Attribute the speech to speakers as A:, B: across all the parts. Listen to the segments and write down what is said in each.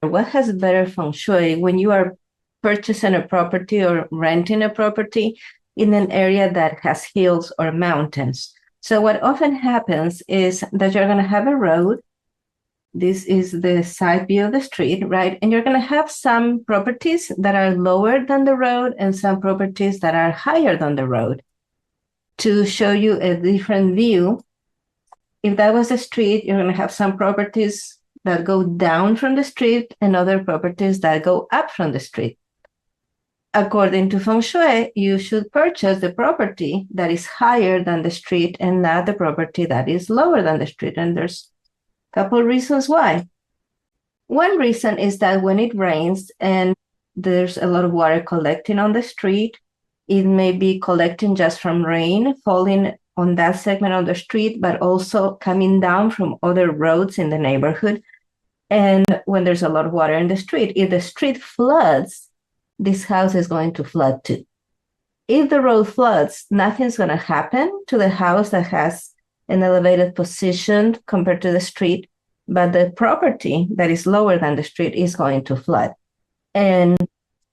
A: what has better feng shui when you are purchasing a property or renting a property in an area that has hills or mountains? So what often happens is that you're going to have a road. This is the side view of the street, right? And you're going to have some properties that are lower than the road and some properties that are higher than the road. To show you a different view, if that was the street, you're going to have some properties that go down from the street and other properties that go up from the street. According to Feng Shui, you should purchase the property that is higher than the street and not the property that is lower than the street. And there's a couple of reasons why. One reason is that when it rains and there's a lot of water collecting on the street, it may be collecting just from rain falling on that segment of the street, but also coming down from other roads in the neighborhood. And when there's a lot of water in the street, if the street floods, this house is going to flood too. If the road floods, nothing's going to happen to the house that has an elevated position compared to the street, but the property that is lower than the street is going to flood. And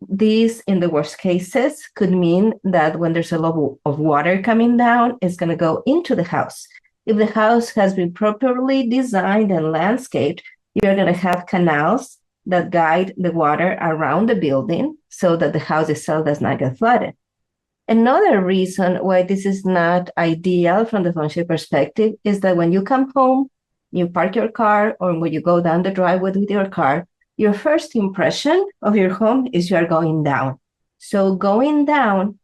A: these, in the worst cases, could mean that when there's a lot of water coming down, it's going to go into the house. If the house has been properly designed and landscaped, you're going to have canals that guide the water around the building so that the house itself does not get flooded. Another reason why this is not ideal from the feng shui perspective is that when you come home, you park your car, or when you go down the driveway with your car, your first impression of your home is you are going down. So going down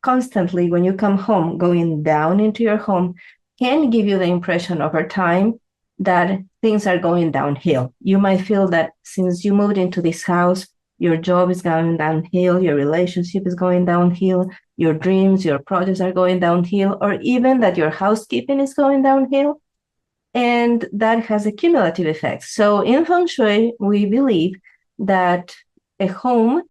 A: constantly when you come home, going down into your home can give you the impression over time that things are going downhill. You might feel that since you moved into this house, your job is going downhill, your relationship is going downhill, your dreams, your projects are going downhill, or even that your housekeeping is going downhill. And that has a cumulative effect. So in Feng Shui, we believe that a home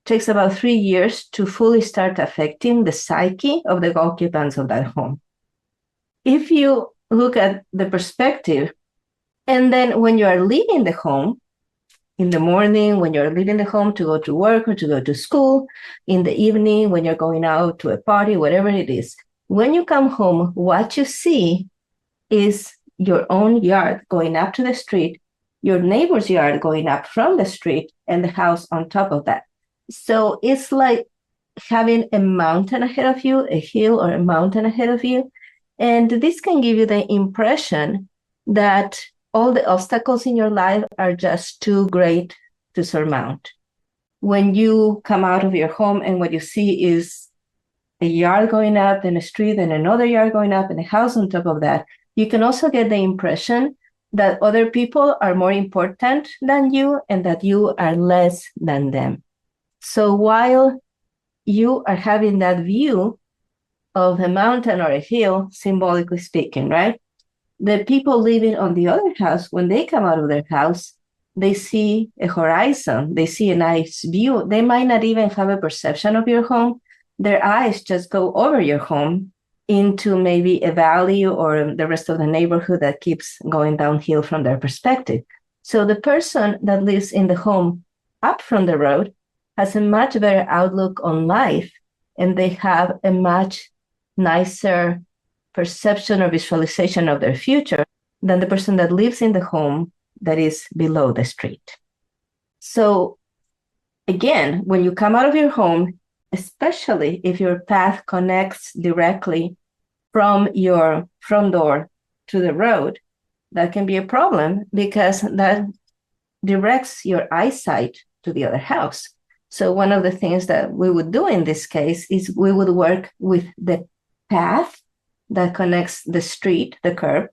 A: takes about 3 years to fully start affecting the psyche of the occupants of that home. If you look at the perspective, and then when you are leaving the home, in the morning, when you're leaving the home to go to work or to go to school, in the evening, when you're going out to a party, whatever it is, when you come home, what you see is your own yard going up to the street, your neighbor's yard going up from the street, and the house on top of that. So it's like having a mountain ahead of you, a hill or a mountain ahead of you. And this can give you the impression that all the obstacles in your life are just too great to surmount. When you come out of your home and what you see is a yard going up, then a street, and another yard going up, and a house on top of that, you can also get the impression that other people are more important than you and that you are less than them. So while you are having that view of a mountain or a hill, symbolically speaking, right? The people living on the other house, when they come out of their house, they see a horizon, they see a nice view. They might not even have a perception of your home. Their eyes just go over your home into maybe a valley or the rest of the neighborhood that keeps going downhill from their perspective. So the person that lives in the home up from the road has a much better outlook on life, and they have a much nicer perception or visualization of their future than the person that lives in the home that is below the street. So again, when you come out of your home, especially if your path connects directly from your front door to the road, that can be a problem because that directs your eyesight to the other house. So one of the things that we would do in this case is we would work with the path that connects the street, the curb,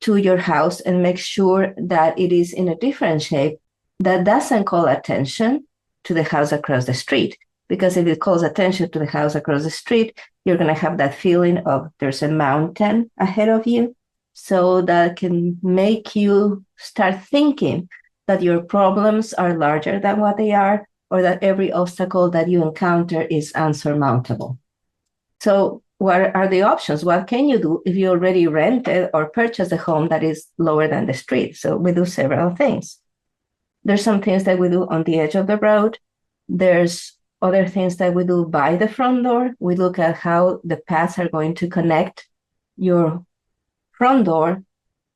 A: to your house and make sure that it is in a different shape that doesn't call attention to the house across the street. Because if it calls attention to the house across the street, you're going to have that feeling of there's a mountain ahead of you. So that can make you start thinking that your problems are larger than what they are, or that every obstacle that you encounter is unsurmountable. So what are the options? What can you do if you already rented or purchased a home that is lower than the street? So we do several things. There's some things that we do on the edge of the road. There's other things that we do by the front door. We look at how the paths are going to connect your front door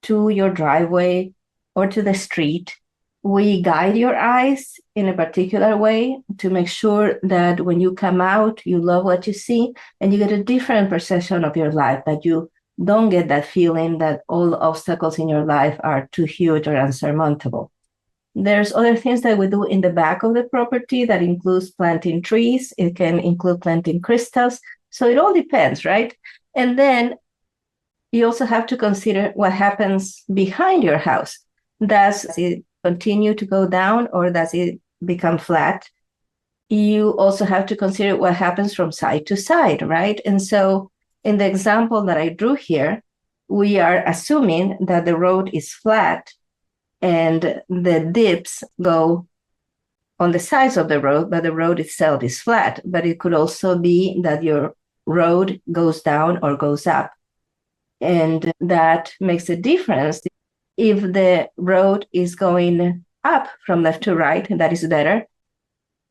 A: to your driveway or to the street. We guide your eyes in a particular way to make sure that when you come out, you love what you see and you get a different perception of your life, that you don't get that feeling that all the obstacles in your life are too huge or unsurmountable. There's other things that we do in the back of the property that includes planting trees. It can include planting crystals. So it all depends, right? And then you also have to consider what happens behind your house. Does it continue to go down or does it become flat? You also have to consider what happens from side to side, right? And so in the example that I drew here, we are assuming that the road is flat and the dips go on the sides of the road, but the road itself is flat. But it could also be that your road goes down or goes up. And that makes a difference. If the road is going up from left to right, that is better.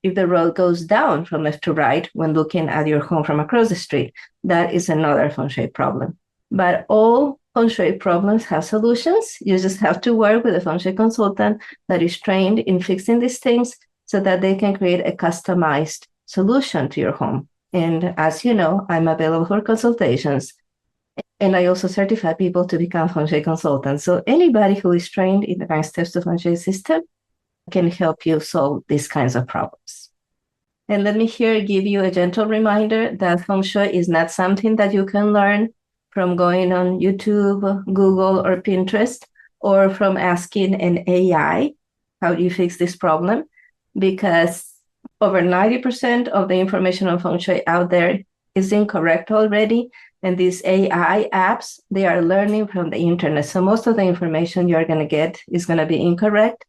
A: If the road goes down from left to right when looking at your home from across the street, that is another Feng Shui problem. But all Feng Shui problems have solutions. You just have to work with a Feng Shui consultant that is trained in fixing these things so that they can create a customized solution to your home. And as you know, I'm available for consultations. And I also certify people to become Feng Shui consultants. So anybody who is trained in the 9 steps to Feng Shui system can help you solve these kinds of problems. And let me here give you a gentle reminder that Feng Shui is not something that you can learn from going on YouTube, Google, or Pinterest, or from asking an AI, how do you fix this problem? Because over 90% of the information on Feng Shui out there is incorrect already. And these AI apps, they are learning from the internet. So most of the information you're going to get is going to be incorrect.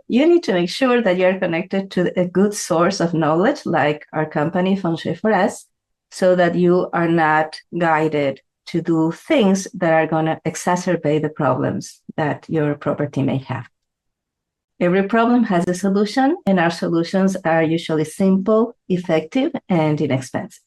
A: You need to make sure that you're connected to a good source of knowledge, like our company, Feng Shui for Us, so that you are not guided to do things that are going to exacerbate the problems that your property may have. Every problem has a solution, and our solutions are usually simple, effective, and inexpensive.